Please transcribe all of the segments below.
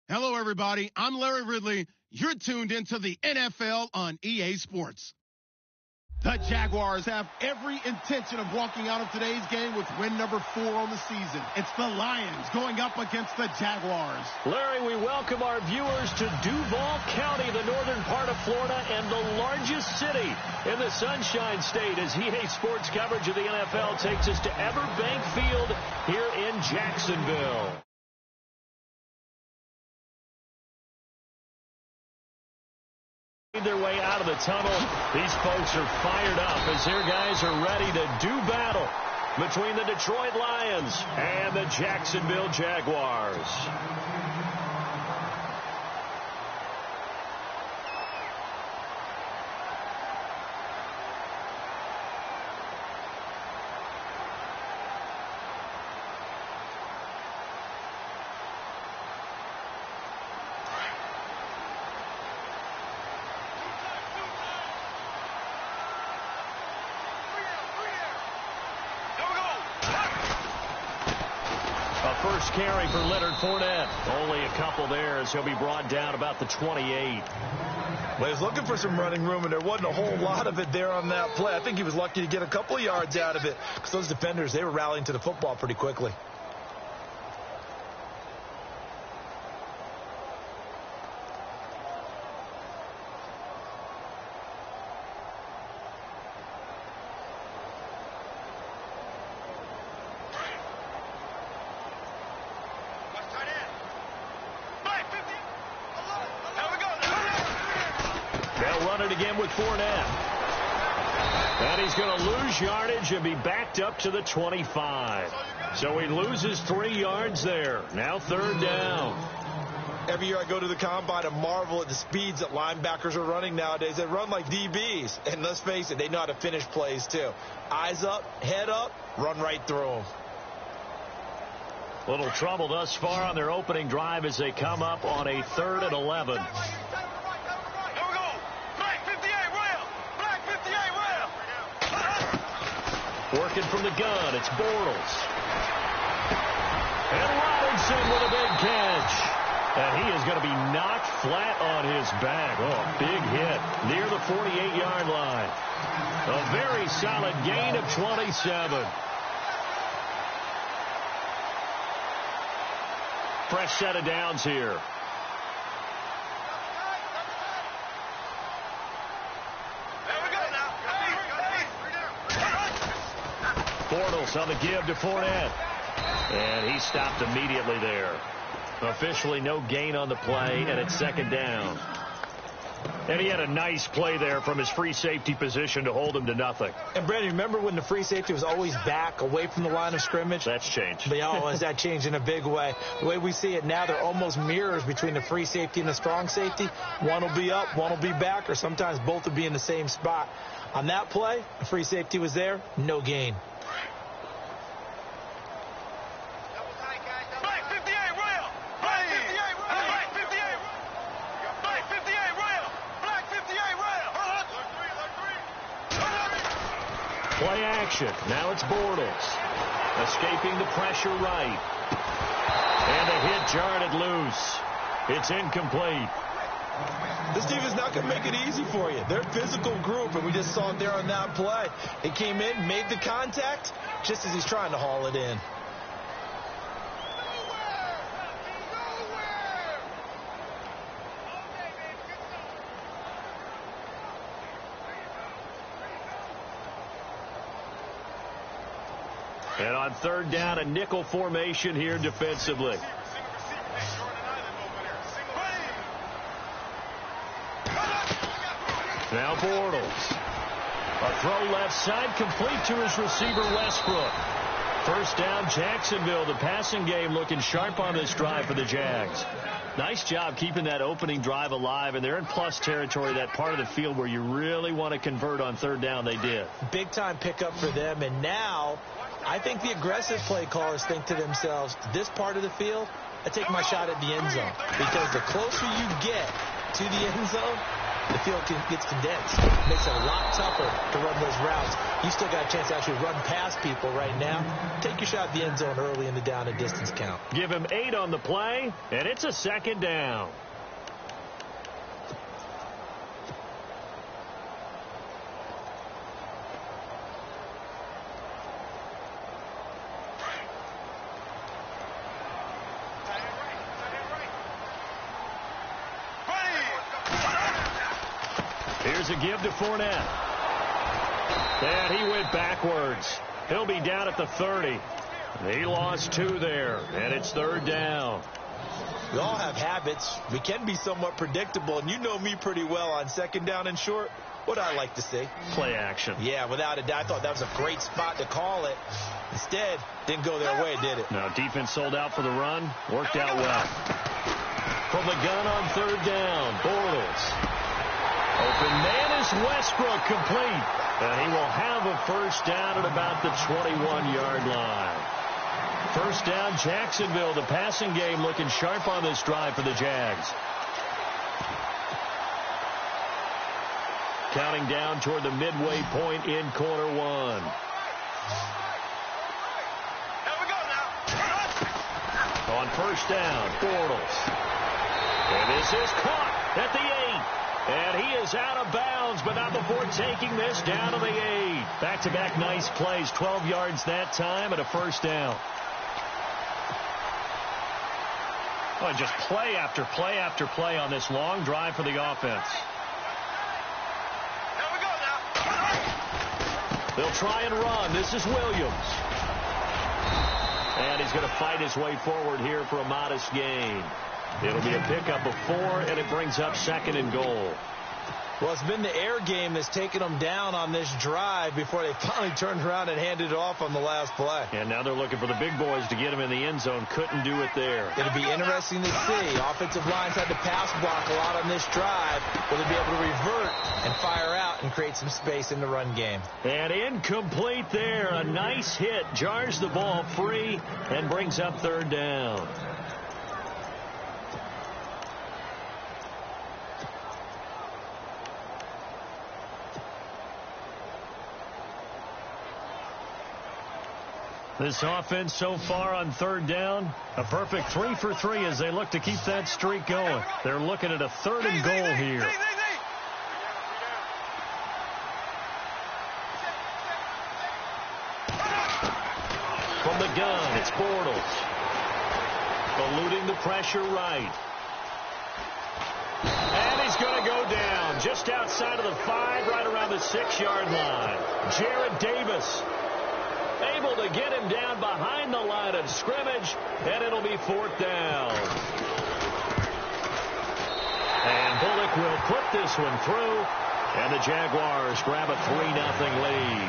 Hello, everybody. I'm Larry Ridley. You're tuned into the NFL on EA Sports. The Jaguars have every intention of walking out of today's game with win number 4 on the season. It's the Lions going up against the Jaguars. Larry, we welcome our viewers to Duval County, the northern part of Florida, and the largest city in the Sunshine State, as EA Sports coverage of the NFL takes us to Everbank Field here in Jacksonville. Their way out of the tunnel. These folks are fired up as their guys are ready to do battle between the Detroit Lions and the Jacksonville Jaguars. First carry for Leonard Fournette. Only a couple there as he'll be brought down about the 28. Well, he was looking for some running room, and there wasn't a whole lot of it there on that play. I think he was lucky to get a couple of yards out of it because those defenders, they were rallying to the football pretty quickly. Again with Fournette. And he's going to lose yardage and be backed up to the 25. So he loses 3 yards there. Now third down. Every year I go to the combine and marvel at the speeds that linebackers are running nowadays. They run like DBs. And let's face it, they know how to finish plays too. Eyes up, head up, run right through them. Little trouble thus far on their opening drive as they come up on a 3rd and 11. Working from the gun, it's Bortles. And Robinson with a big catch. And he is going to be knocked flat on his back. Oh, big hit near the 48-yard line. A very solid gain of 27. Fresh set of downs here. Bortles on the give to Fournette. And he stopped immediately there. Officially no gain on the play, and it's second down. And he had a nice play there from his free safety position to hold him to nothing. And, Brandon, remember when the free safety was always back, away from the line of scrimmage? That's changed. But, has that changed in a big way? The way we see it now, they're almost mirrors between the free safety and the strong safety. One will be up, one will be back, or sometimes both will be in the same spot. On that play, the free safety was there, no gain. Play action. Now it's Bortles. Escaping the pressure right. And a hit jarred loose. It's incomplete. This team is not going to make it easy for you. They're a physical group, and we just saw it there on that play. He came in, made the contact, just as he's trying to haul it in. And on third down, a nickel formation here defensively. Now Bortles. A throw left side complete to his receiver Westbrook. First down Jacksonville. The passing game looking sharp on this drive for the Jags. Nice job keeping that opening drive alive, and they're in plus territory, that part of the field where you really want to convert on third down. They did. Big time pickup for them, and now I think the aggressive play callers think to themselves, this part of the field, I take my shot at the end zone. Because the closer you get to the end zone, the field gets condensed. It makes it a lot tougher to run those routes. You still got a chance to actually run past people right now. Take your shot at the end zone early in the down and distance count. Give him 8 on the play, and it's a second down. Here's a give to Fournette. And he went backwards. He'll be down at the 30. He lost 2 there, and it's third down. We all have habits. We can be somewhat predictable, and you know me pretty well on second down and short. What I like to see? Play action. Yeah, without a doubt. I thought that was a great spot to call it. Instead, didn't go their way, did it? Now, defense sold out for the run. Worked out well. From the gun on third down, Bortles. Open man is Westbrook, complete. And he will have a first down at about the 21-yard line. First down, Jacksonville. The passing game looking sharp on this drive for the Jags. Counting down toward the midway point in quarter one. Here we go now. On first down, Bortles. And this is caught at the 8. And he is out of bounds, but not before taking this down to the 8. Back-to-back nice plays, 12 yards that time, and a first down. Oh, just play after play after play on this long drive for the offense. Here we go now. They'll try and run. This is Williams. And he's going to fight his way forward here for a modest gain. It'll be a pickup of 4, and it brings up second and goal. Well, it's been the air game that's taken them down on this drive before they finally turned around and handed it off on the last play. And now they're looking for the big boys to get him in the end zone. Couldn't do it there. It'll be interesting to see. Offensive lines had to pass block a lot on this drive. Will they be able to revert and fire out and create some space in the run game? And incomplete there. A nice hit. Jars the ball free and brings up third down. This offense so far on third down, a perfect 3 for 3 as they look to keep that streak going. They're looking at a third and goal here. From the gun, it's Bortles. Eluding the pressure right. And he's going to go down just outside of the 5, right around the 6-yard line. Jared Davis able to get him down behind the line of scrimmage, and it'll be fourth down. And Bullock will put this one through, and the Jaguars grab a 3-0 lead.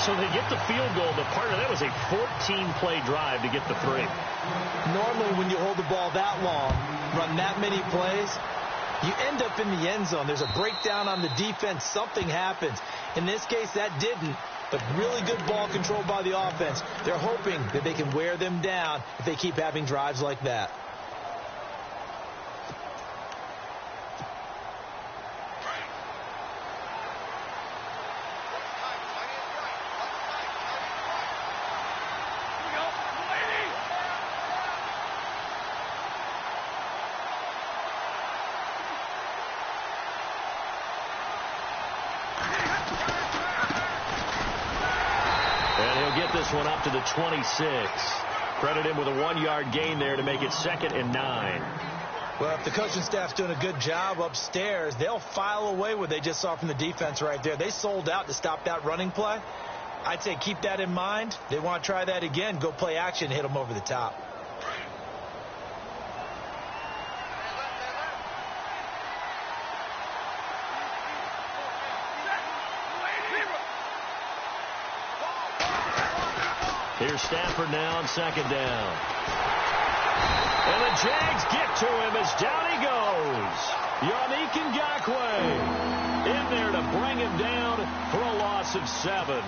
So they get the field goal, but part of that was a 14-play drive to get the 3. Normally, when you hold the ball that long, run that many plays, you end up in the end zone. There's a breakdown on the defense. Something happens. In this case, that didn't. But really good ball control by the offense. They're hoping that they can wear them down if they keep having drives like that. This one up to the 26. Credit him with a 1-yard gain there to make it 2nd and 9. Well, if the coaching staff's doing a good job upstairs, they'll file away what they just saw from the defense right there. They sold out to stop that running play. I'd say keep that in mind. They want to try that again. Go play action, hit them over the top. Here's Stafford now on second down. And the Jags get to him as down he goes. Yannick Ngakoue in there to bring him down for a loss of 7.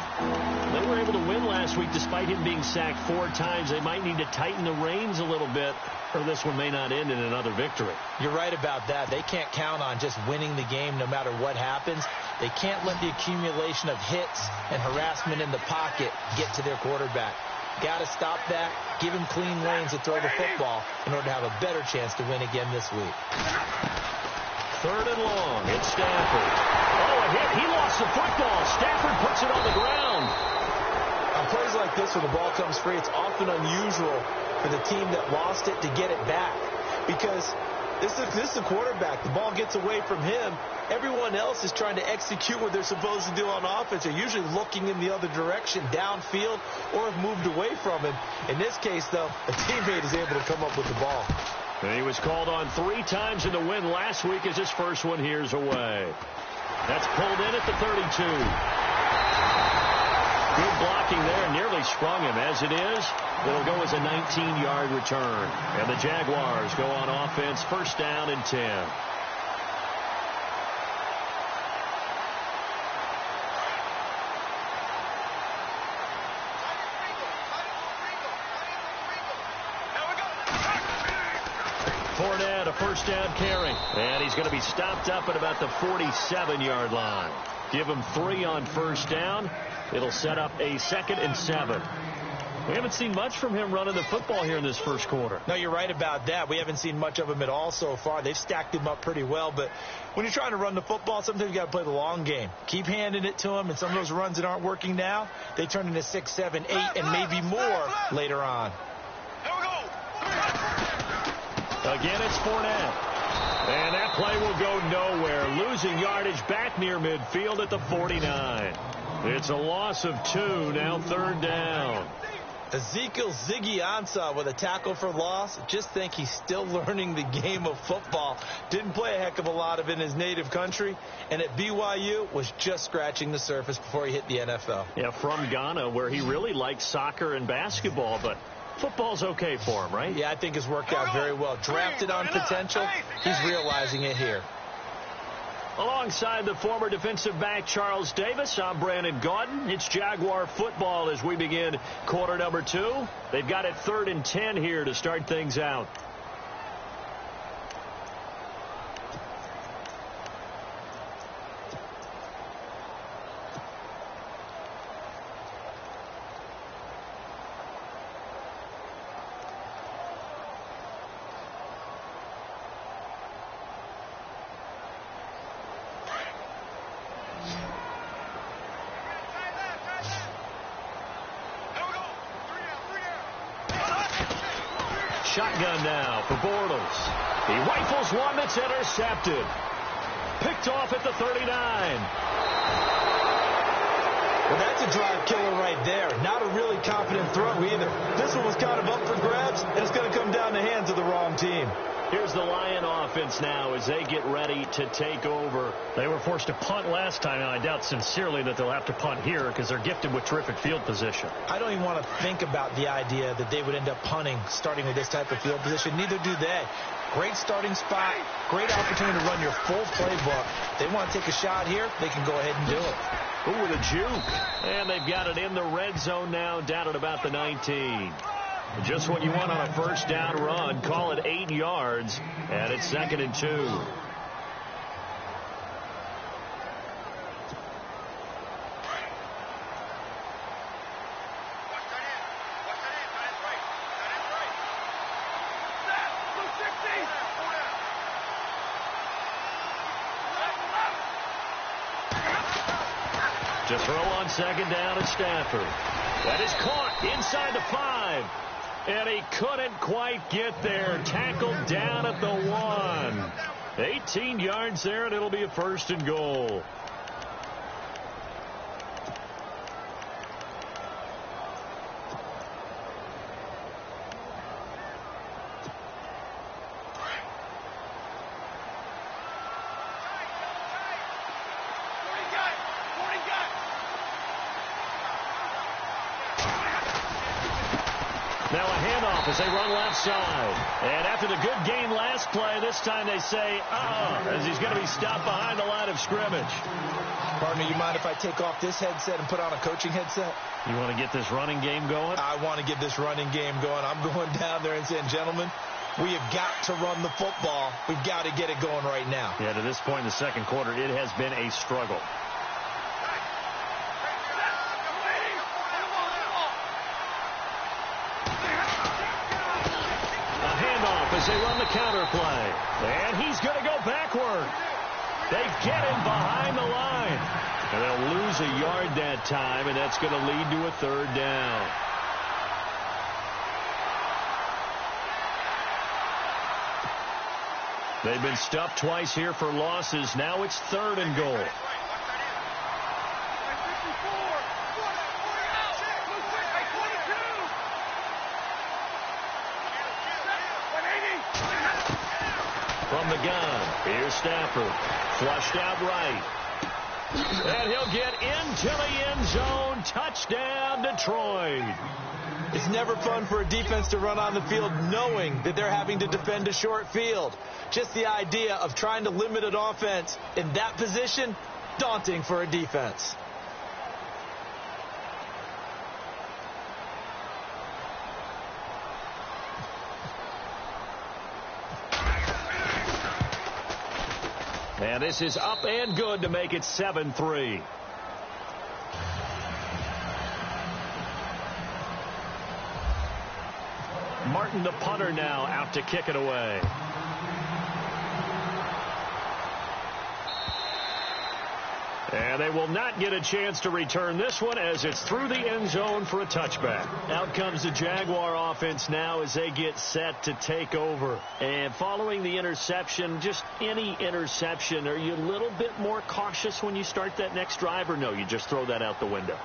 They were able to win last week despite him being sacked 4 times. They might need to tighten the reins a little bit, or this one may not end in another victory. You're right about that. They can't count on just winning the game no matter what happens. They can't let the accumulation of hits and harassment in the pocket get to their quarterback. Got to stop that, give him clean lanes to throw the football in order to have a better chance to win again this week. 3rd and long. It's Stafford. Oh, a hit. He lost the football. Stafford puts it on the ground. On plays like this where the ball comes free, it's often unusual for the team that lost it to get it back, because this is a quarterback. The ball gets away from him. Everyone else is trying to execute what they're supposed to do on offense. They're usually looking in the other direction, downfield, or have moved away from him. In this case, though, a teammate is able to come up with the ball. And he was called on 3 times in the win last week as his first one here's away. That's pulled in at the 32. Good blocking there, nearly sprung him. As it is, it'll go as a 19-yard return. And the Jaguars go on offense, 1st down and 10. Fournette, a 1st down carry. And he's going to be stopped up at about the 47-yard line. Give him 3 on 1st down. It'll set up a 2nd and 7. We haven't seen much from him running the football here in this first quarter. No, you're right about that. We haven't seen much of him at all so far. They've stacked him up pretty well. But when you're trying to run the football, sometimes you got to play the long game. Keep handing it to him. And some of those runs that aren't working now, they turn into 6, 7, 8, and maybe more later on. Again, it's Fournette. And that play will go nowhere. Losing yardage back near midfield at the 49. It's a loss of 2, now 3rd down. Ezekiel Ziggy Ansah with a tackle for loss. Just think he's still learning the game of football. Didn't play a heck of a lot of it in his native country. And at BYU was just scratching the surface before he hit the NFL. Yeah, from Ghana, where he really likes soccer and basketball, but football's okay for him, right? Yeah, I think it's worked out very well. Drafted on potential, he's realizing it here. Alongside the former defensive back Charles Davis, I'm Brandon Gaudin. It's Jaguar football as we begin quarter number 2. They've got it 3rd and 10 here to start things out. Shotgun now for Bortles. He rifles one that's intercepted. Picked off at the 39. Well, that's a drive killer right there. Not a really confident throw either. This one was kind of up for grabs, and it's going to come down the hands of the wrong team. Here's the Lion offense now as they get ready to take over. They were forced to punt last time, and I doubt sincerely that they'll have to punt here because they're gifted with terrific field position. I don't even want to think about the idea that they would end up punting starting with this type of field position. Neither do they. Great starting spot, great opportunity to run your full playbook. They want to take a shot here, they can go ahead and do it. Ooh, with a juke. And they've got it in the red zone now, down at about the 19. Just what you want on a 1st down run. Call it 8 yards, and it's 2nd and 2. To throw on 2nd down at Stafford. That is caught inside the 5. And he couldn't quite get there. Tackled down at the 1. 18 yards there, and it'll be a 1st and goal. Now a handoff as they run left side. And after the good gain last play, this time they say, as he's going to be stopped behind the line of scrimmage. Partner, you mind if I take off this headset and put on a coaching headset? You want to get this running game going? I want to get this running game going. I'm going down there and saying, gentlemen, we have got to run the football. We've got to get it going right now. Yeah, to this point in the second quarter, it has been a struggle. As they run the counter play. And he's going to go backward. They get him behind the line. And they'll lose a yard that time, and that's going to lead to a third down. They've been stuffed twice here for losses. Now it's 3rd and goal. From the gun, here's Stafford. Flushed out right. And he'll get into the end zone. Touchdown, Detroit. It's never fun for a defense to run on the field knowing that they're having to defend a short field. Just the idea of trying to limit an offense in that position, daunting for a defense. And this is up and good to make it 7-3. Martin, the punter, now out to kick it away. And they will not get a chance to return this one as it's through the end zone for a touchback. Out comes the Jaguar offense now as they get set to take over. And following the interception, just any interception, are you a little bit more cautious when you start that next drive, or no, you just throw that out the window?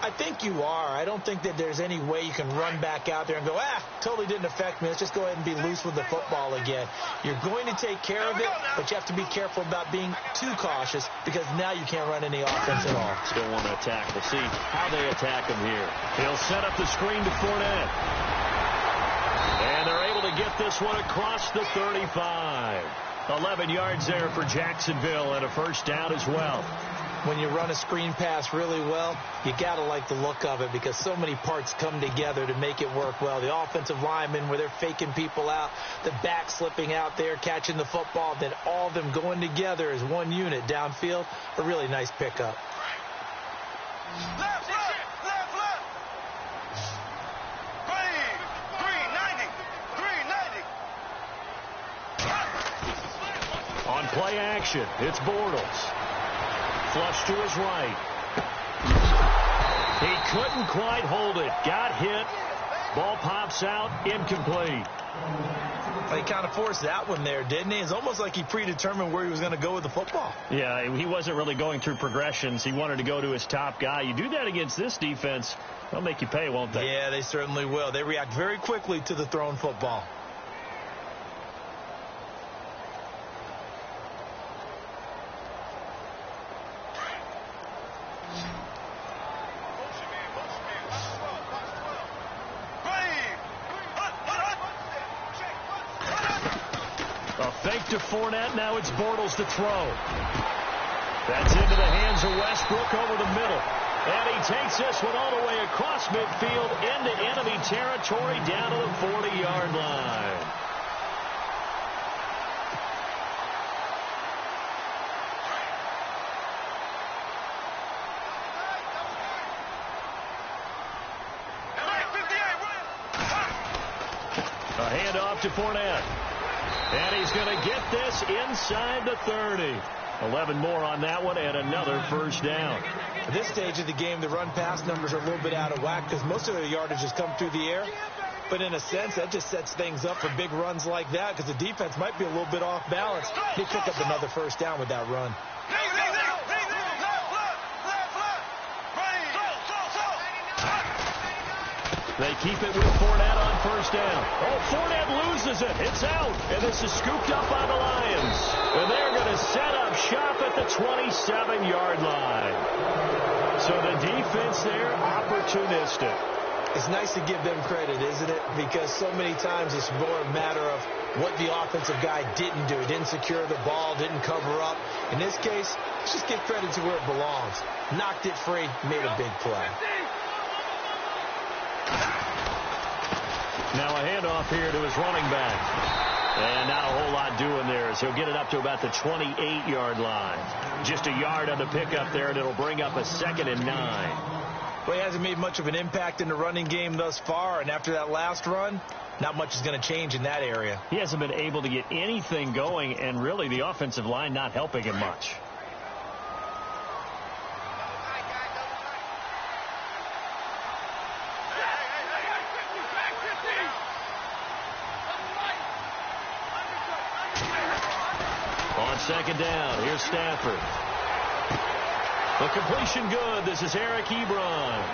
I think you are. I don't think that there's any way you can run back out there and go, totally didn't affect me. Let's just go ahead and be loose with the football again. You're going to take care of it, but you have to be careful about being too cautious because now you can't run any offense at all. Still want to attack. We'll see how they attack him here. He'll set up the screen to Fournette. And they're able to get this one across the 35. 11 yards there for Jacksonville and a first down as well. When you run a screen pass really well, you got to like the look of it because so many parts come together to make it work well. The offensive linemen where they're faking people out, the back slipping out there, catching the football, then all of them going together as one unit downfield. A really nice pickup. Left. Green, 90. On play action, it's Bortles. Flush to his right. He couldn't quite hold it. Got hit. Ball pops out. Incomplete. He kind of forced that one there, didn't he? It's almost like he predetermined where he was going to go with the football. Yeah, he wasn't really going through progressions. He wanted to go to his top guy. You do that against this defense, they'll make you pay, won't they? Yeah, they certainly will. They react very quickly to the thrown football. Fake to Fournette. Now it's Bortles to throw. That's into the hands of Westbrook over the middle. And he takes this one all the way across midfield into enemy territory down to the 40-yard line. A handoff to Fournette. And he's going to get this inside the 30. 11 more on that one and another first down. At this stage of the game, the run-pass numbers are a little bit out of whack because most of their yardage has come through the air. But in a sense, that just sets things up for big runs like that because the defense might be a little bit off balance. They pick up another first down with that run. They keep it with Fournette on first down. Oh, Fournette loses it. It's out. And this is scooped up by the Lions. And they're going to set up shop at the 27-yard line. So the defense there, opportunistic. It's nice to give them credit, isn't it? Because so many times it's more a matter of what the offensive guy didn't do. Didn't secure the ball, didn't cover up. In this case, let's just give credit to where it belongs. Knocked it free, made a big play. Now a handoff here to his running back. And not a whole lot doing there as he'll get it up to about the 28-yard line. Just a yard on the pickup there, and it'll bring up a 2nd and 9. Well, he hasn't made much of an impact in the running game thus far, and after that last run, not much is going to change in that area. He hasn't been able to get anything going, and really the offensive line not helping him much. On 2nd down, here's Stafford. The completion good. This is Eric Ebron.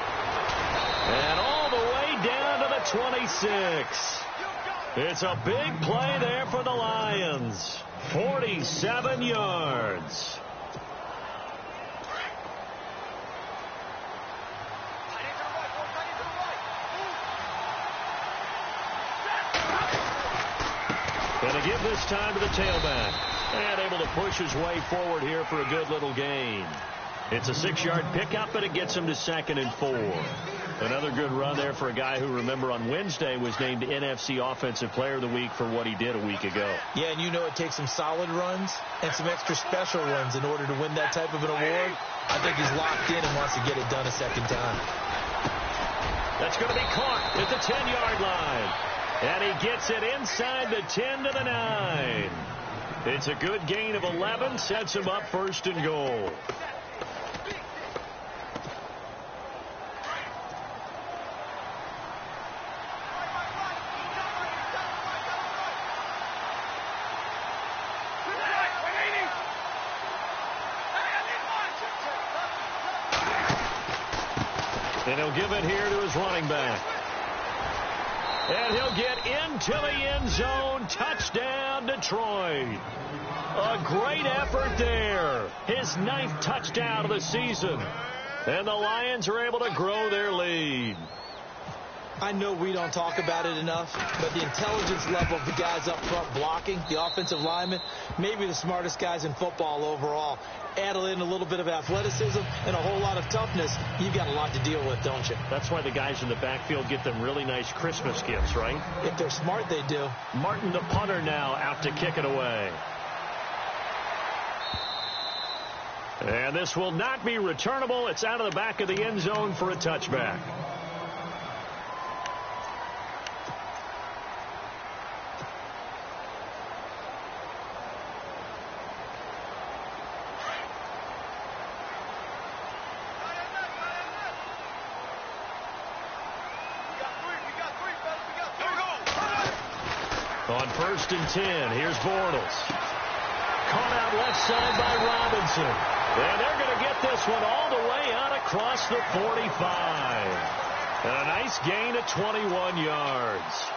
And all the way down to the 26. It's a big play there for the Lions. 47 yards. Going to give this time to the tailback. And able to push his way forward here for a good little gain. It's a 6-yard pickup, and it gets him to 2nd and 4. Another good run there for a guy who, remember, on Wednesday was named NFC Offensive Player of the Week for what he did a week ago. Yeah, and you know it takes some solid runs and some extra special runs in order to win that type of an award. I think he's locked in and wants to get it done a second time. That's going to be caught at the 10-yard line. And he gets it inside the 10 to the 9. It's a good gain of 11, sets him up 1st and goal. And he'll give it here to his running back. And he'll get into the end zone. Touchdown, Detroit. A great effort there. His 9th touchdown of the season. And the Lions are able to grow their lead. I know we don't talk about it enough, but the intelligence level of the guys up front blocking, the offensive linemen, maybe the smartest guys in football overall. Add in a little bit of athleticism and a whole lot of toughness, you've got a lot to deal with, don't you? That's why the guys in the backfield get them really nice Christmas gifts, right? If they're smart, they do. Martin, the punter, now out to kick it away. And this will not be returnable. It's out of the back of the end zone for a touchback. On 1st and 10, here's Bortles. Caught out left side by Robinson. And they're going to get this one all the way out across the 45. And a nice gain of 21 yards.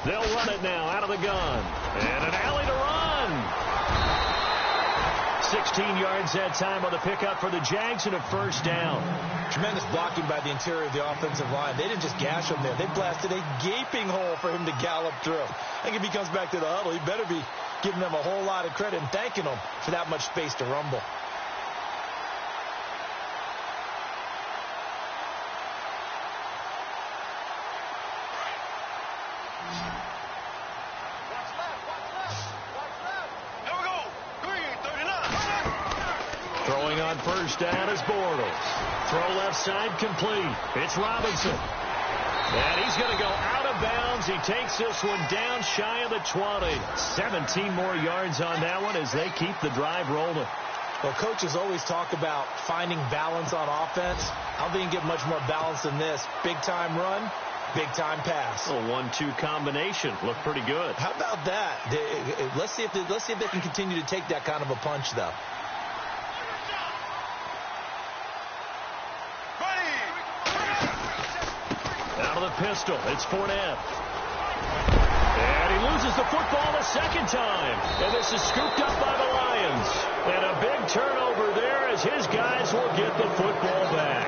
They'll run it now out of the gun. And an alley to run. 16 yards that time on the pickup for the Jags and a 1st down. Tremendous blocking by the interior of the offensive line. They didn't just gash him there. They blasted a gaping hole for him to gallop through. I think if he comes back to the huddle, he better be giving them a whole lot of credit and thanking them for that much space to rumble. Throwing on 1st down is Bortles. Throw left side complete. It's Robinson. And he's going to go out of bounds. He takes this one down shy of the 20. 17 more yards on that one as they keep the drive rolling. Well, coaches always talk about finding balance on offense. I don't think you can get much more balance than this. Big-time run, big-time pass. A 1-2 combination. Looked pretty good. How about that? Let's see if they can continue to take that kind of a punch, though. Out of the pistol, it's Fournette. And he loses the football a second time. And this is scooped up by the Lions. And a big turnover there as his guys will get the football back.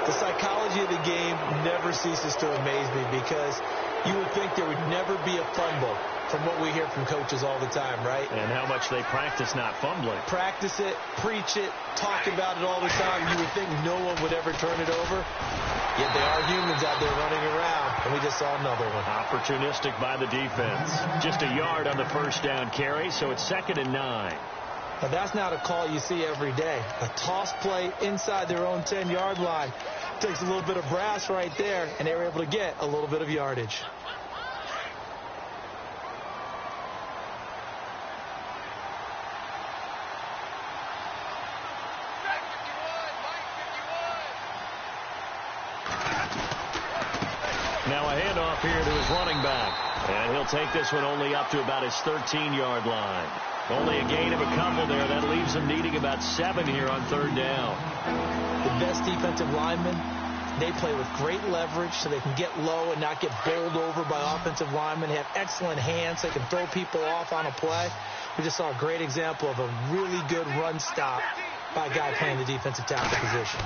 The psychology of the game never ceases to amaze me because you would think there would never be a fumble from what we hear from coaches all the time, right? And how much they practice not fumbling. Practice it, preach it, talk about it all the time. You would think no one would ever turn it over. Yet they are humans out there running around, and we just saw another one. Opportunistic by the defense. Just a yard on the first down carry, so it's 2nd and 9. Now, that's not a call you see every day. A toss play inside their own 10-yard line. Takes a little bit of brass right there, and they were able to get a little bit of yardage. Now a handoff here to his running back. And he'll take this one only up to about his 13-yard line. Only a gain of a couple there. That leaves him needing about 7 here on 3rd down. The best defensive linemen, they play with great leverage so they can get low and not get bowled over by offensive linemen. They have excellent hands so they can throw people off on a play. We just saw a great example of a really good run stop by a guy playing the defensive tackle position.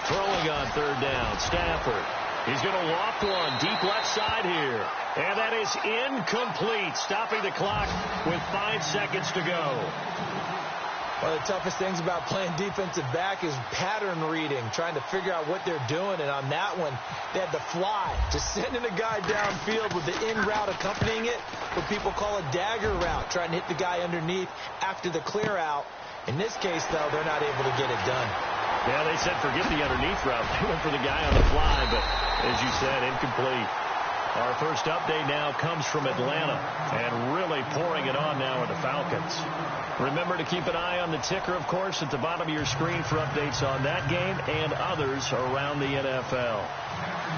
Throwing on 3rd down, Stafford. He's going to loft one deep left side here. And that is incomplete, stopping the clock with 5 seconds to go. One of the toughest things about playing defensive back is pattern reading, trying to figure out what they're doing. And on that one, they had to fly, just sending a guy downfield with the in route accompanying it, what people call a dagger route, trying to hit the guy underneath after the clear out. In this case, though, they're not able to get it done. Yeah, they said forget the underneath route. They went for the guy on the fly, but as you said, incomplete. Our first update now comes from Atlanta, and really pouring it on now are the Falcons. Remember to keep an eye on the ticker, of course, at the bottom of your screen for updates on that game and others around the NFL.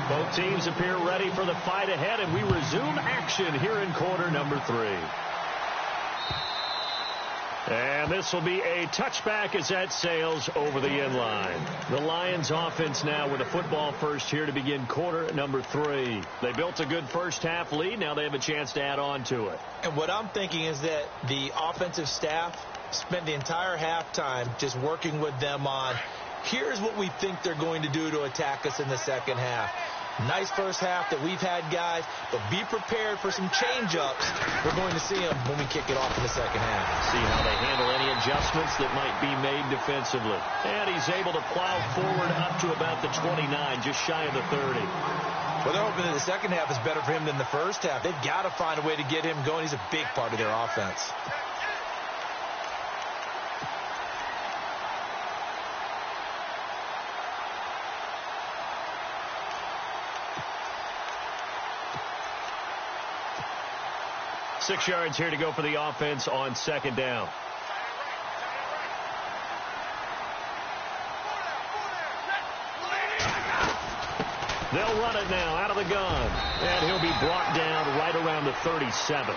Both teams appear ready for the fight ahead, and we resume action here in quarter number 3. And this will be a touchback as that sails over the end line. The Lions offense now with a football first here to begin quarter number 3. They built a good first half lead. Now they have a chance to add on to it. And what I'm thinking is that the offensive staff spent the entire halftime just working with them on, here's what we think they're going to do to attack us in the second half. Nice first half that we've had, guys, but be prepared for some change-ups. We're going to see them when we kick it off in the second half. See how they handle any adjustments that might be made defensively. And he's able to plow forward up to about the 29, just shy of the 30. Well, they're hoping that the second half is better for him than the first half. They've got to find a way to get him going. He's a big part of their offense. Six yards here to go for the offense on second down. They'll run it now out of the gun. And he'll be brought down right around the 37.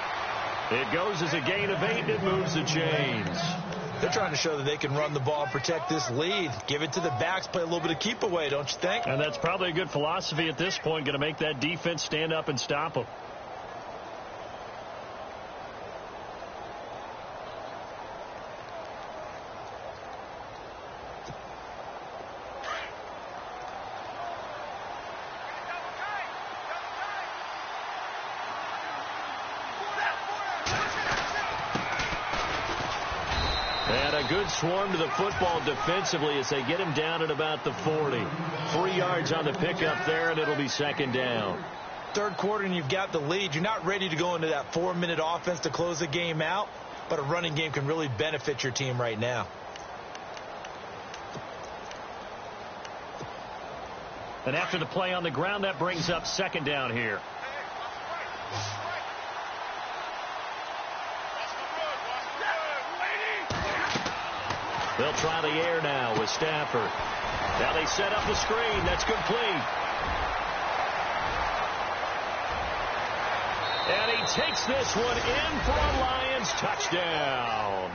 It goes as a gain of 8. It moves the chains. They're trying to show that they can run the ball and protect this lead. Give it to the backs, play a little bit of keep away, don't you think? And that's probably a good philosophy at this point. Going to make that defense stand up and stop them. Good swarm to the football defensively as they get him down at about the 40. 3 yards on the pickup there, and it'll be second down. Third quarter, and you've got the lead. You're not ready to go into that 4-minute offense to close the game out, but a running game can really benefit your team right now. And after the play on the ground, that brings up second down here. They'll try the air now with Stafford. Now they set up the screen. That's complete. And he takes this one in for a Lions touchdown.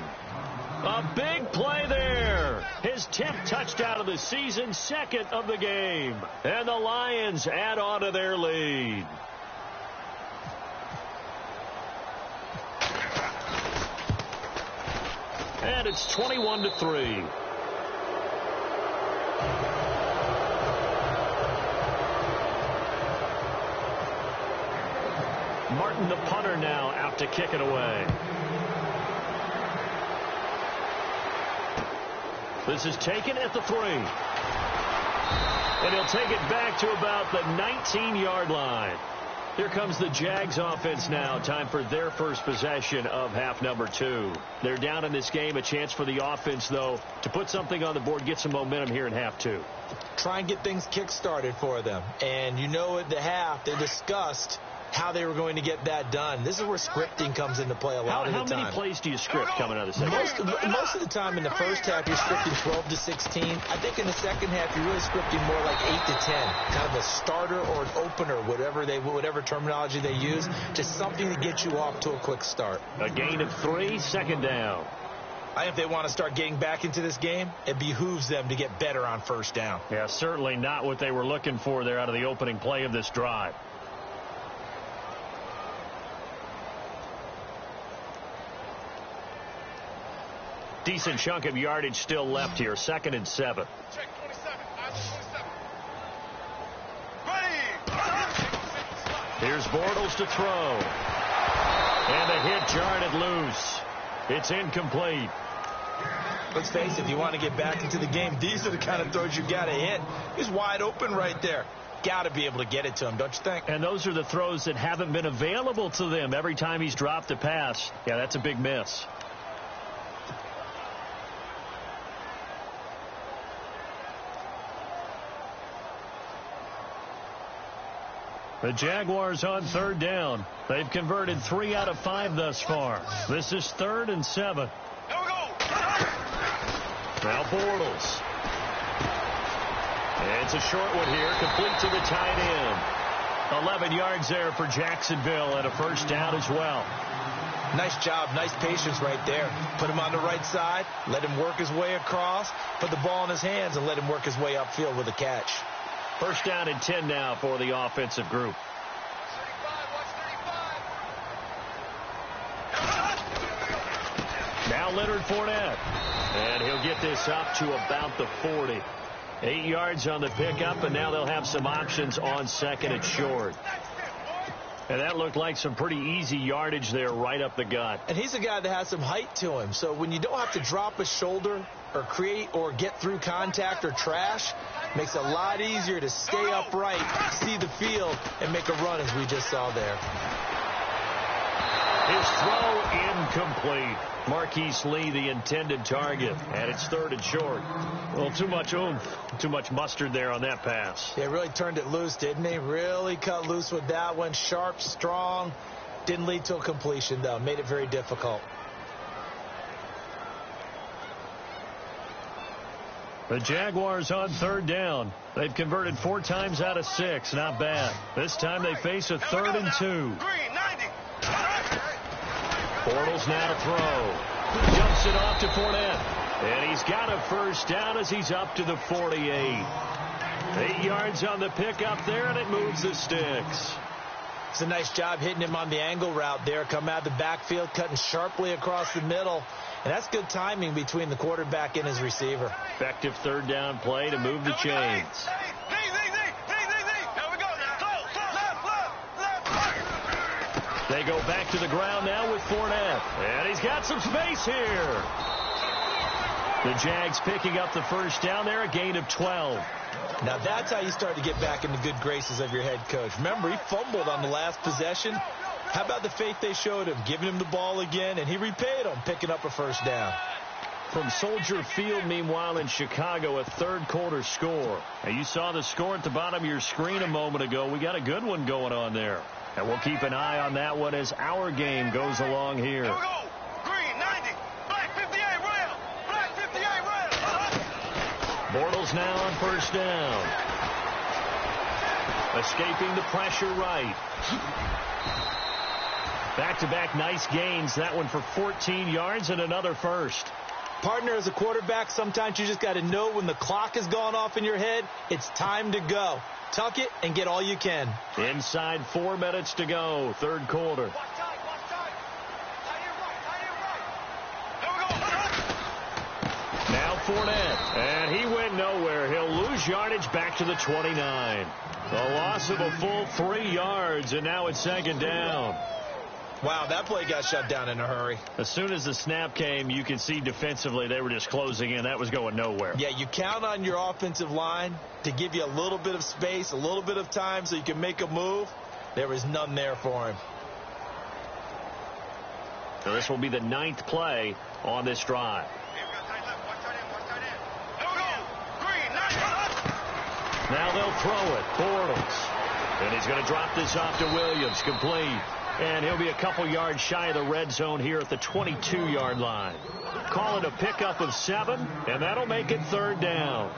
A big play there. His 10th touchdown of the season, 2nd of the game. And the Lions add on to their lead. And it's 21-3. Martin, the punter, now out to kick it away. This is taken at the 3. And he'll take it back to about the 19-yard line. Here comes the Jags offense now. Time for their first possession of half number 2. They're down in this game. A chance for the offense, though, to put something on the board, get some momentum here in half 2. Try and get things kick-started for them. And you know at the half, they discussed how they were going to get that done. This is where scripting comes into play a lot of the time. How many plays do you script coming out of the second half? Most of the time in the first half, you're scripting 12 to 16. I think in the second half, you're really scripting more like 8 to 10. Kind of a starter or an opener, whatever terminology they use. Just something to get you off to a quick start. A gain of 3, second down. If they want to start getting back into this game, it behooves them to get better on first down. Yeah, certainly not what they were looking for there out of the opening play of this drive. Decent chunk of yardage still left here. 2nd and 7. Check 27. Ready. Here's Bortles to throw. And a hit jarred loose. It's incomplete. Let's face it, if you want to get back into the game, these are the kind of throws you got to hit. He's wide open right there. Got to be able to get it to him, don't you think? And those are the throws that haven't been available to them every time he's dropped a pass. Yeah, that's a big miss. The Jaguars on 3rd down. They've converted 3 out of 5 thus far. This is 3rd and 7. Here we go. Now Bortles. And it's a short one here, complete to the tight end. 11 yards there for Jacksonville and a first down as well. Nice job, nice patience right there. Put him on the right side, let him work his way across, put the ball in his hands, and let him work his way upfield with a catch. First down and 10 now for the offensive group. 35, Now Leonard Fournette. And he'll get this up to about the 40. 8 yards on the pickup, and now they'll have some options on 2nd and short. And that looked like some pretty easy yardage there right up the gut. And he's a guy that has some height to him. So when you don't have to drop a shoulder or create or get through contact or trash, makes it a lot easier to stay upright, see the field, and make a run as we just saw there. His throw incomplete. Marquise Lee, the intended target, and it's 3rd and short. Well, too much oomph, too much mustard there on that pass. Yeah, really turned it loose, didn't he? Really cut loose with that one. Sharp, strong. Didn't lead to a completion, though. Made it very difficult. The Jaguars on 3rd down. They've converted 4 times out of 6. Not bad. This time they face a 3rd and 2. Bortles now to throw. Jumps it off to Fournette. And he's got a first down as he's up to the 48. 8 yards on the pickup there, and it moves the sticks. It's a nice job hitting him on the angle route there. Come out of the backfield, cutting sharply across the middle. And that's good timing between the quarterback and his receiver. Effective 3rd down play to move the chains. They go back to the ground now with Fournette. And he's got some space here. The Jags picking up the first down there, a gain of 12. Now that's how you start to get back in the good graces of your head coach. Remember, he fumbled on the last possession. How about the faith they showed him, giving him the ball again, and he repaid them, picking up a first down. From Soldier Field, meanwhile, in Chicago, a 3rd quarter score. Now, you saw the score at the bottom of your screen a moment ago. We got a good one going on there. And we'll keep an eye on that one as our game goes along here. Here we go. Green 90. Black 58 rail. Black 58 rail. Bortles now on first down. Escaping the pressure right. Back-to-back nice gains. That one for 14 yards and another first. Partner, as a quarterback, sometimes you just got to know when the clock has gone off in your head, it's time to go. Tuck it and get all you can. Inside 4 minutes to go, 3rd quarter. Watch time. Here we go. Fournette. And he went nowhere. He'll lose yardage back to the 29. A loss of a full 3 yards, and now it's second down. Wow, that play got shut down in a hurry. As soon as the snap came, you can see defensively they were just closing in. That was going nowhere. Yeah, you count on your offensive line to give you a little bit of space, a little bit of time so you can make a move. There was none there for him. So this will be the 9th play on this drive. Now they'll throw it. Bortles. And he's going to drop this off to Williams. Complete. And he'll be a couple yards shy of the red zone here at the 22-yard line. Call it a pickup of 7, and that'll make it third down.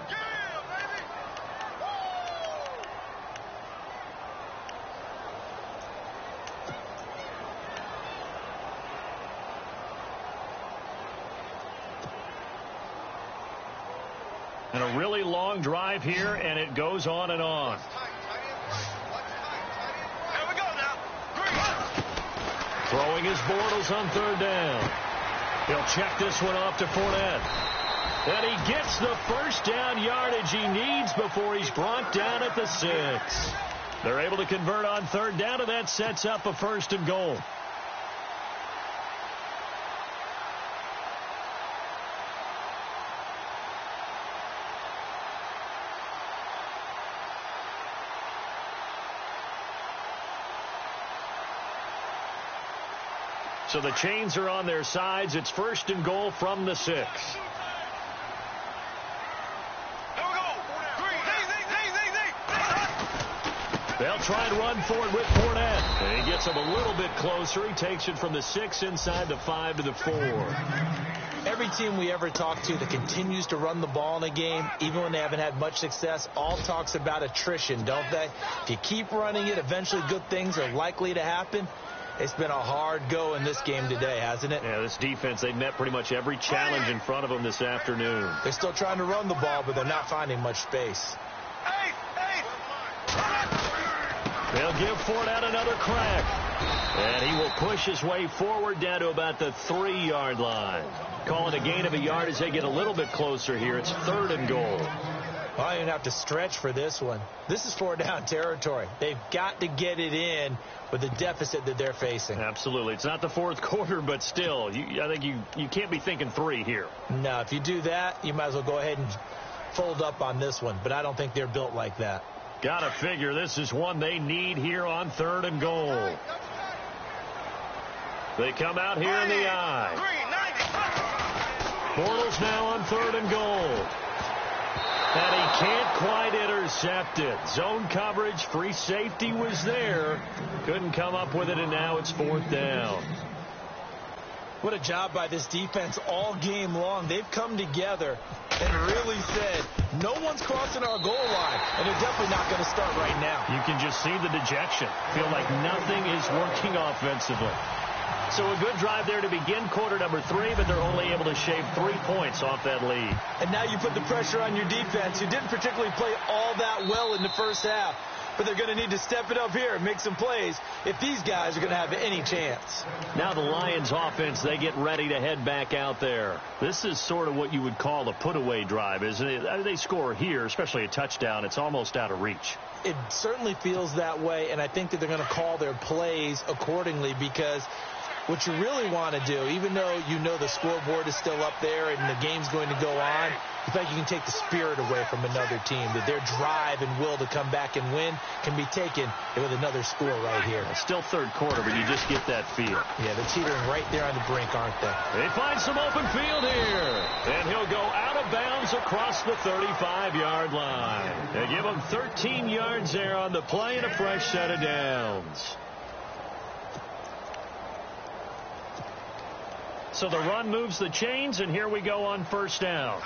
And a really long drive here, and it goes on and on. Throwing his Bortles on third down. He'll check this one off to Fournette. And he gets the first down yardage he needs before he's brought down at the 6. They're able to convert on third down, and that sets up a 1st and goal. So the chains are on their sides. It's 1st and goal from the 6. They'll try and run for it with Fournette. And he gets him a little bit closer. He takes it from the 6 inside the 5 to the 4. Every team we ever talk to that continues to run the ball in a game, even when they haven't had much success, all talks about attrition, don't they? If you keep running it, eventually good things are likely to happen. It's been a hard go in this game today, hasn't it? Yeah, this defense, they met pretty much every challenge in front of them this afternoon. They're still trying to run the ball, but they're not finding much space. They'll give Fournette another crack. And he will push his way forward down to about the 3-yard line. Call it a gain of a yard as they get a little bit closer here. It's 3rd and goal. Well, I don't even have to stretch for this one. This is 4-down territory. They've got to get it in with the deficit that they're facing. Absolutely. It's not the 4th quarter, but still, I think you can't be thinking 3 here. No, if you do that, you might as well go ahead and fold up on this one. But I don't think they're built like that. Got to figure this is one they need here on 3rd and goal. They come out here in the eye. Bortles now on 3rd and goal. And he can't quite intercept it. Zone coverage, free safety was there. Couldn't come up with it, and now it's 4th down. What a job by this defense all game long. They've come together and really said, no one's crossing our goal line, and they're definitely not going to start right now. You can just see the dejection. Feel like nothing is working offensively. So a good drive there to begin quarter number 3, but they're only able to shave 3 points off that lead. And now you put the pressure on your defense, who didn't particularly play all that well in the first half. But they're going to need to step it up here and make some plays if these guys are going to have any chance. Now the Lions offense, they get ready to head back out there. This is sort of what you would call a put-away drive, isn't it? They score here, especially a touchdown. It's almost out of reach. It certainly feels that way, and I think that they're going to call their plays accordingly, because what you really want to do, even though you know the scoreboard is still up there and the game's going to go on, you think you can take the spirit away from another team, that their drive and will to come back and win can be taken with another score right here. It's still 3rd quarter, but you just get that feel. Yeah, they're teetering right there on the brink, aren't they? They find some open field here. And he'll go out of bounds across the 35-yard line. They give him 13 yards there on the play and a fresh set of downs. So the run moves the chains, and here we go on 1st down.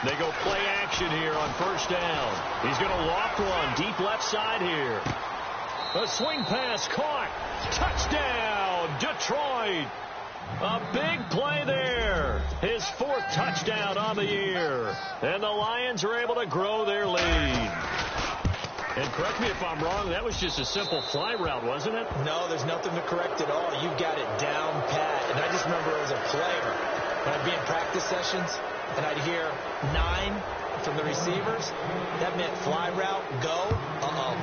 They go play action here on 1st down. He's going to loft one deep left side here. A swing pass caught. Touchdown, Detroit. A big play there. His 4th touchdown on the year. And the Lions are able to grow their lead. And correct me if I'm wrong, that was just a simple fly route, wasn't it? No, there's nothing to correct at all. You've got it down pat. And I just remember as a player, when I'd be in practice sessions, and I'd hear 9 from the receivers, that meant fly route, go,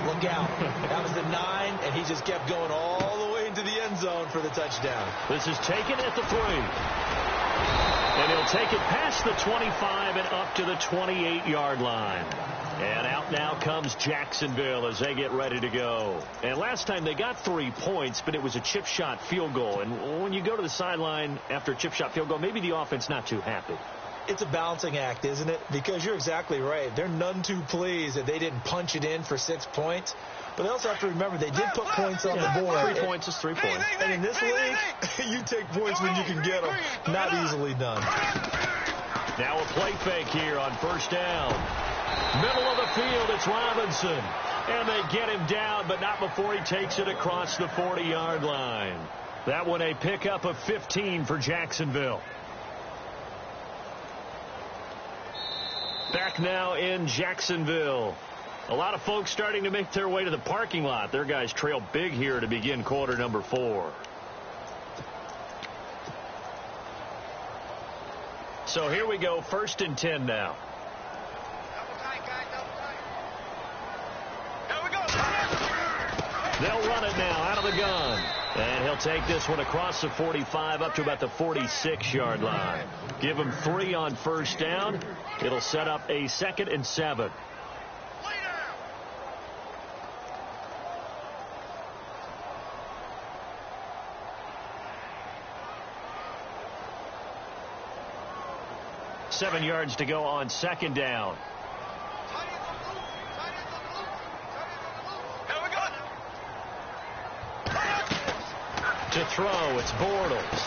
look out. That was the 9, and he just kept going all the way into the end zone for the touchdown. This is taken at the 3. And he'll take it past the 25 and up to the 28-yard line. And out now comes Jacksonville as they get ready to go. And last time they got 3 points, but it was a chip shot field goal. And when you go to the sideline after a chip shot field goal, maybe the offense not too happy. It's a balancing act, isn't it? Because you're exactly right. They're none too pleased that they didn't punch it in for 6 points. But they also have to remember they did put points on the board. 3 points is 3 points. And in this league, you take points when you can get them. Not easily done. Now a play fake here on first down. Middle of the field, it's Robinson. And they get him down, but not before he takes it across the 40-yard line. That one a pickup of 15 for Jacksonville. Back now in Jacksonville. A lot of folks starting to make their way to the parking lot. Their guys trail big here to begin quarter number 4. So here we go, 1st and 10 now. They'll run it now out of the gun. And he'll take this one across the 45 up to about the 46-yard line. Give him 3 on first down. It'll set up a 2nd and 7. Seven yards to go on 2nd down. To throw, it's Bortles.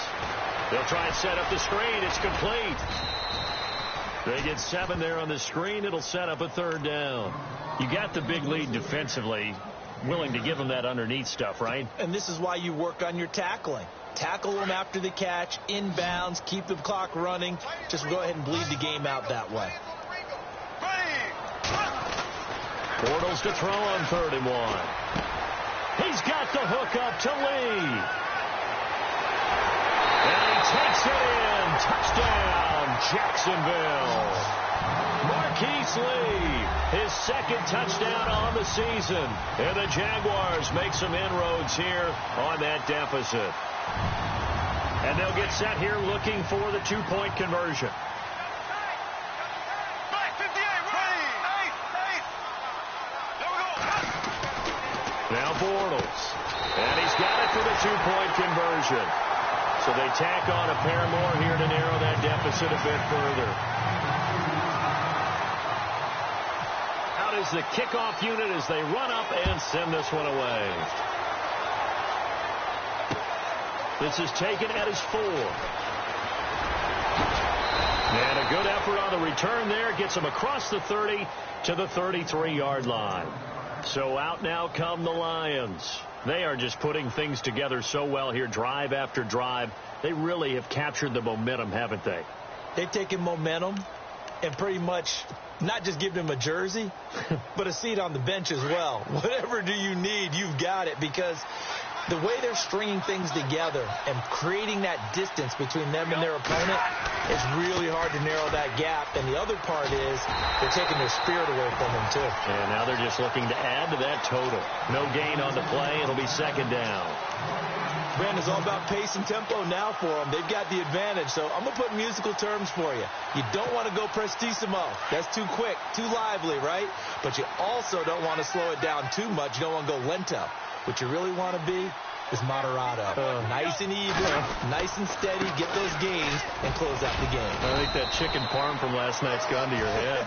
They'll try and set up the screen. It's complete. They get 7 there on the screen. It'll set up a 3rd down. You got the big lead defensively. Willing to give them that underneath stuff, right? And this is why you work on your tackling. Tackle them after the catch, inbounds, keep the clock running. Just go ahead and bleed the game out that way. Bortles to throw on 3rd and 1. He's got the hook up to Lee. And he takes it in. Touchdown, Jacksonville. Marquise Lee, his 2nd touchdown on the season. And the Jaguars make some inroads here on that deficit. And they'll get set here looking for the 2-point conversion. Now Bortles. And he's got it for the 2-point conversion. So they tack on a pair more here to narrow that deficit a bit further. Out is the kickoff unit as they run up and send this one away. This is taken at his 4. And a good effort on the return there. Gets him across the 30 to the 33-yard line. So out now come the Lions. They are just putting things together so well here, drive after drive. They really have captured the momentum, haven't they? They've taken momentum and pretty much not just given him a jersey, but a seat on the bench as well. Whatever do you need, you've got it, because the way they're stringing things together and creating that distance between them and their opponent, it's really hard to narrow that gap. And the other part is they're taking their spirit away from them, too. And now they're just looking to add to that total. No gain on the play. It'll be 2nd down. Brandon, it's all about pace and tempo now for them. They've got the advantage. So I'm going to put musical terms for you. You don't want to go prestissimo. That's too quick, too lively, right? But you also don't want to slow it down too much. You don't want to go lento. What you really want to be is moderato. Nice and even, nice and steady, get those gains, and close out the game. I think that chicken parm from last night's gone to your head.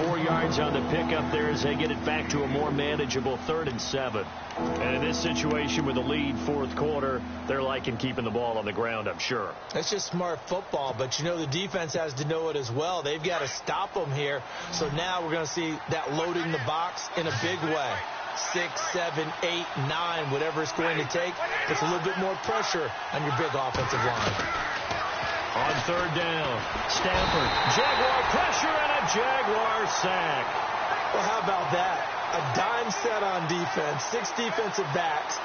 4 yards on the pickup there as they get it back to a more manageable 3rd and 7. And in this situation with a lead 4th quarter, they're liking keeping the ball on the ground, I'm sure. That's just smart football, but you know the defense has to know it as well. They've got to stop them here. So now we're going to see that loading the box in a big way. 6, 7, 8, 9, whatever it's going to take. It's a little bit more pressure on your big offensive line. On 3rd down, Stafford. Jaguar pressure and a Jaguar sack. Well, how about that? A dime set on defense, 6 defensive backs.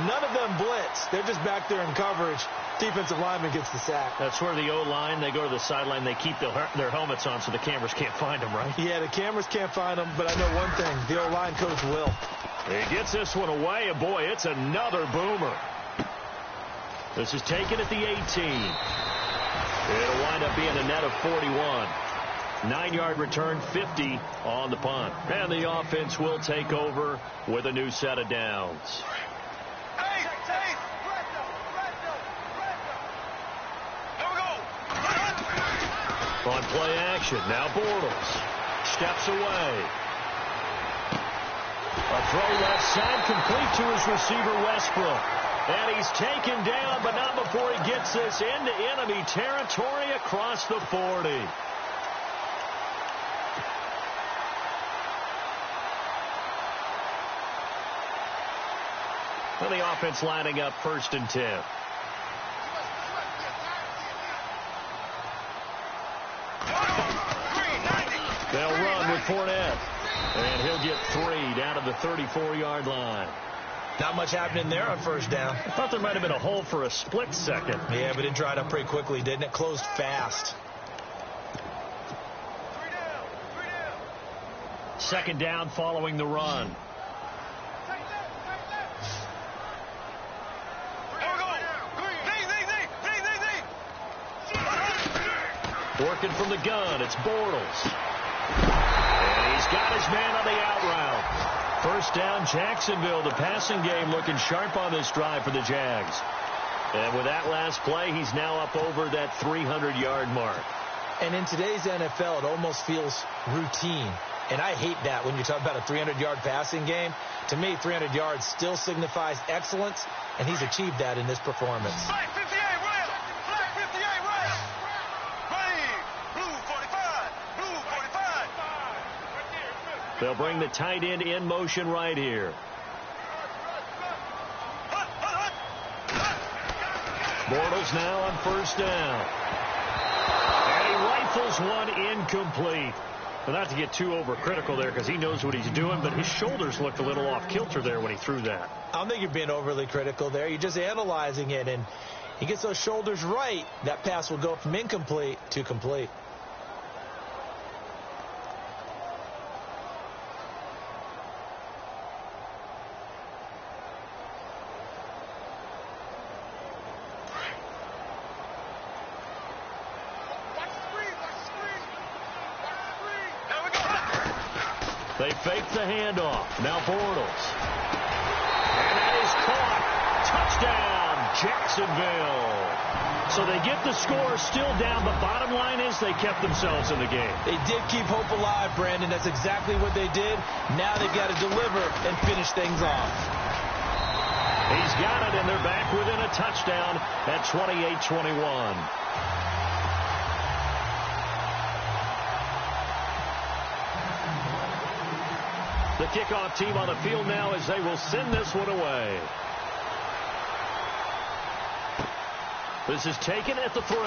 None of them blitz. They're just back there in coverage. Defensive lineman gets the sack. That's where the O-line, they go to the sideline, they keep their helmets on so the cameras can't find them, right? Yeah, the cameras can't find them, but I know one thing. The O-line coach will. He gets this one away, and boy, it's another boomer. This is taken at the 18. It'll wind up being a net of 41. 9-yard return, 50 on the punt. And the offense will take over with a new set of downs. On play action, now Bortles steps away. A throw left side, complete to his receiver Westbrook. And he's taken down, but not before he gets this into enemy territory across the 40. And the offense lining up 1st and 10. They'll run with Fournette. And he'll get 3 down to the 34-yard line. Not much happening there on 1st down. I thought there might have been a hole for a split second. Yeah, but it dried up pretty quickly, didn't it? Closed fast. 2nd down following the run. Working from the gun, it's Bortles. And he's got his man on the out route. 1st down, Jacksonville. The passing game looking sharp on this drive for the Jags. And with that last play, he's now up over that 300-yard mark. And in today's NFL, it almost feels routine. And I hate that when you talk about a 300-yard passing game. To me, 300 yards still signifies excellence, and he's achieved that in this performance. Flag 58, rail! Flag 58, rail! Ready! Blue 45! Blue 45! They'll bring the tight end in motion right here. Bortles now on 1st down. And he rifles one incomplete. Well, not to get too overcritical there because he knows what he's doing, but his shoulders looked a little off kilter there when he threw that. I don't think you're being overly critical there. You're just analyzing it, and he gets those shoulders right. That pass will go from incomplete to complete. They fake the handoff. Now Bortles. And that is caught. Touchdown, Jacksonville. So they get the score still down, but bottom line is they kept themselves in the game. They did keep hope alive, Brandon. That's exactly what they did. Now they've got to deliver and finish things off. He's got it, and they're back within a touchdown at 28-21. The kickoff team on the field now as they will send this one away. This is taken at the 3.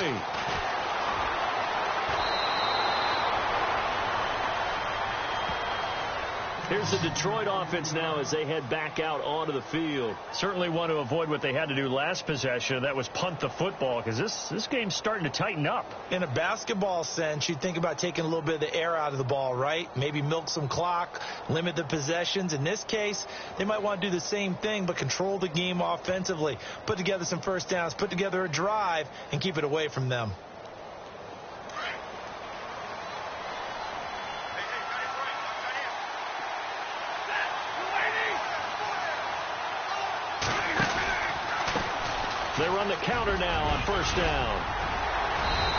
Here's the Detroit offense now as they head back out onto the field. Certainly want to avoid what they had to do last possession. That was punt the football because this game's starting to tighten up. In a basketball sense, you'd think about taking a little bit of the air out of the ball, right? Maybe milk some clock, limit the possessions. In this case, they might want to do the same thing but control the game offensively. Put together some 1st downs, put together a drive, and keep it away from them. They run the counter now on 1st down.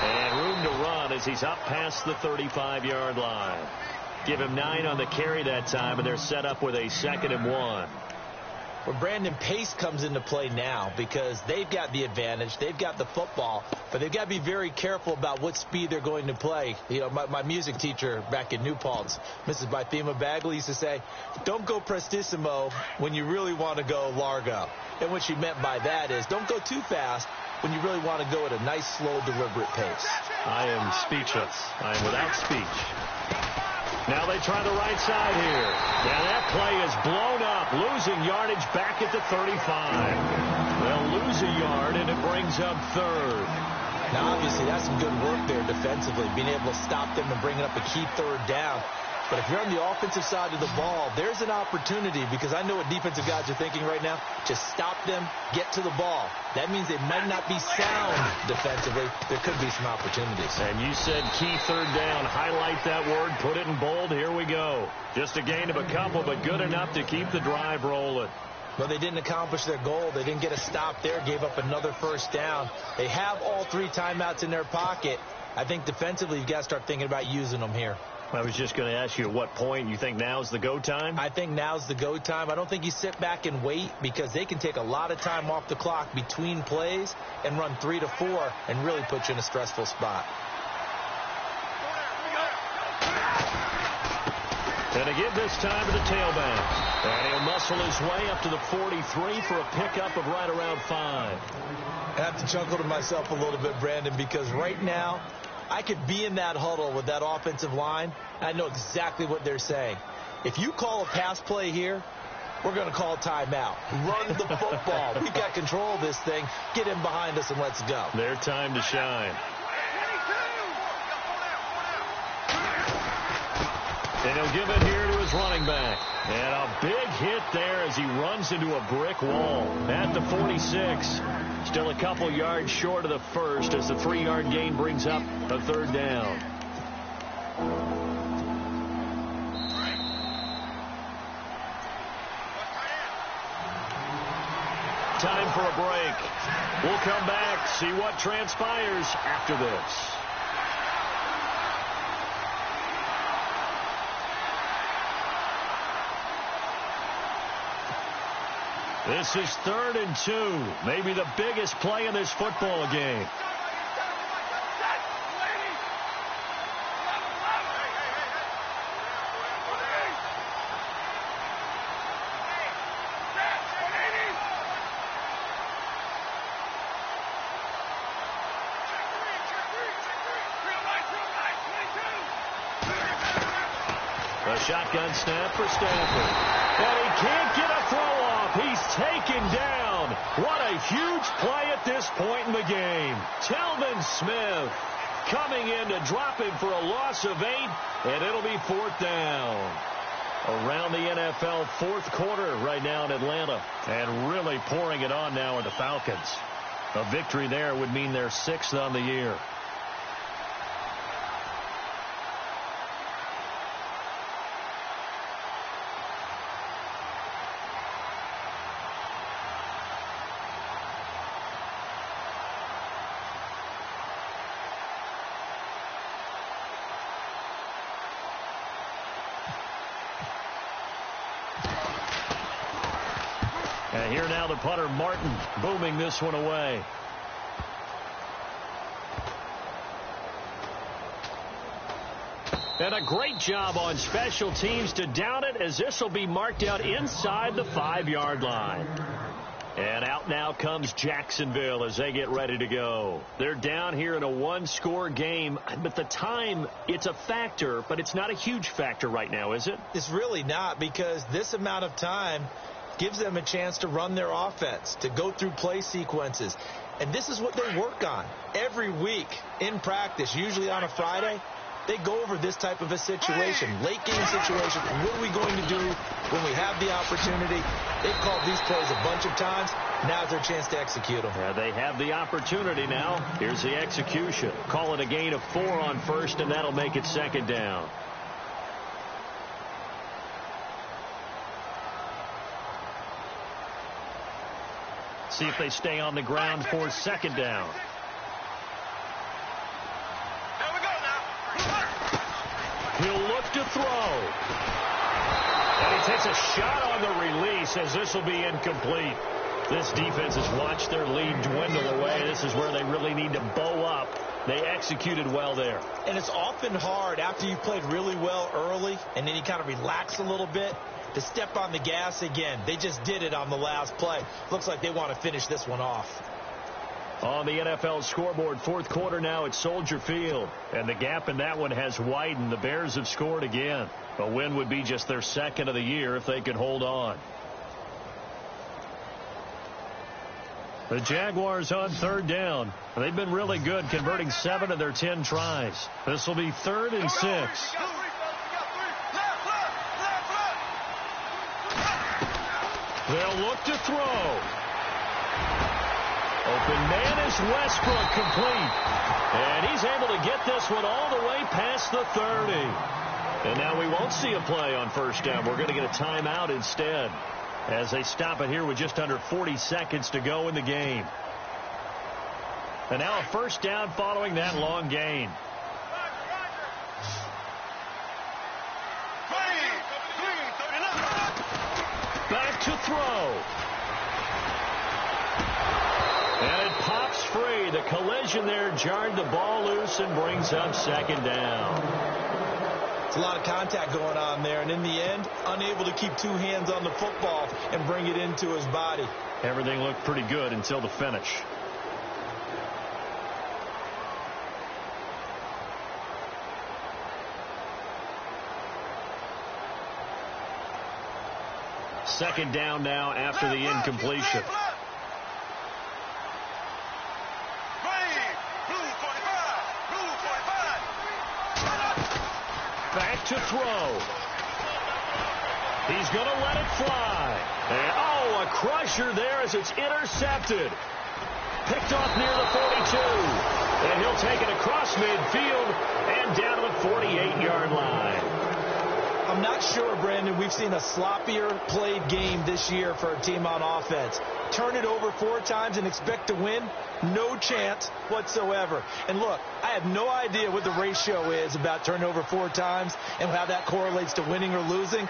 And room to run as he's up past the 35-yard line. Give him 9 on the carry that time, and they're set up with a 2nd and 1. Well, Brandon, pace comes into play now because they've got the advantage. They've got the football, but they've got to be very careful about what speed they're going to play. You know, my music teacher back in New Paltz, Mrs. Bythema Bagley, used to say, don't go prestissimo when you really want to go largo. And what she meant by that is don't go too fast when you really want to go at a nice, slow, deliberate pace. I am speechless. I am without speech. Now they try the right side here. Now that play is blown up, losing yardage back at the 35. They'll lose a yard, and it brings up third. Now, obviously, that's some good work there defensively, being able to stop them and bringing up a key third down. But if you're on the offensive side of the ball, there's an opportunity, because I know what defensive guys are thinking right now. Just stop them, get to the ball. That means they might not be sound defensively. There could be some opportunities. And you said key third down. Highlight that word, put it in bold. Here we go. Just a gain of a couple, but good enough to keep the drive rolling. Well, they didn't accomplish their goal. They didn't get a stop there, gave up another first down. They have all 3 timeouts in their pocket. I think defensively you've got to start thinking about using them here. I was just going to ask you at what point you think now's the go time? I think now's the go time. I don't think you sit back and wait, because they can take a lot of time off the clock between plays and run 3 to 4 and really put you in a stressful spot. And again this time to the tailback. And he'll muscle his way up to the 43 for a pickup of right around 5. I have to chuckle to myself a little bit, Brandon, because right now I could be in that huddle with that offensive line. I know exactly what they're saying. If you call a pass play here, we're going to call timeout. Run the football. We've got control of this thing. Get in behind us and let's go. Their time to shine. And he'll give it here to his running back. And a big hit there as he runs into a brick wall at the 46. Still a couple yards short of the first as the 3-yard gain brings up a third down. Time for a break. We'll come back, see what transpires after this. This is 3rd and 2. Maybe the biggest play in this football game. A shotgun snap for Stafford. And he can't get a throw off. He's taken down. What a huge play at this point in the game. Telvin Smith coming in to drop him for a loss of 8, and it'll be 4th down. Around the NFL 4th quarter right now in Atlanta, and really pouring it on now with the Falcons. A victory there would mean they're 6th on the year. And here now the punter, Martin, booming this one away. And a great job on special teams to down it, as this will be marked out inside the 5-yard line. And out now comes Jacksonville as they get ready to go. They're down here in a 1-score game, but the time, it's a factor, but it's not a huge factor right now, is it? It's really not, because this amount of time gives them a chance to run their offense, to go through play sequences. And this is what they work on every week in practice, usually on a Friday. They go over this type of a situation, late game situation. What are we going to do when we have the opportunity? They've called these plays a bunch of times. Now's their chance to execute them. Yeah, they have the opportunity now. Here's the execution. Call it a gain of 4 on 1st, and that'll make it 2nd down. See if they stay on the ground for 2nd down. He'll look to throw. And he takes a shot on the release, as this will be incomplete. This defense has watched their lead dwindle away. This is where they really need to bow up. They executed well there. And it's often hard after you played really well early and then you kind of relax a little bit to step on the gas again. They just did it on the last play. Looks like they want to finish this one off. On the NFL scoreboard, fourth quarter now at Soldier Field. And the gap in that one has widened. The Bears have scored again. A win would be just their second of the year if they could hold on. The Jaguars on third down. They've been really good, converting 7 of their 10 tries. This will be 3rd and 6. They'll look to throw. Open man is Westbrook, complete. And he's able to get this one all the way past the 30. And now we won't see a play on first down. We're going to get a timeout instead as they stop it here with just under 40 seconds to go in the game. And now a first down following that long gain. Back to throw. And it pops free. The collision there jarred the ball loose and brings up second down. It's a lot of contact going on there, and in the end, unable to keep 2 hands on the football and bring it into his body. Everything looked pretty good until the finish. Second down now after the incompletion. Back to throw. He's going to let it fly. And, oh, a crusher there as it's intercepted. Picked off near the 42. And he'll take it across midfield and down to the 48-yard line. I'm not sure, Brandon, we've seen a sloppier played game this year for a team on offense. Turn it over 4 times and expect to win? No chance whatsoever. And look, I have no idea what the ratio is about turning over 4 times and how that correlates to winning or losing.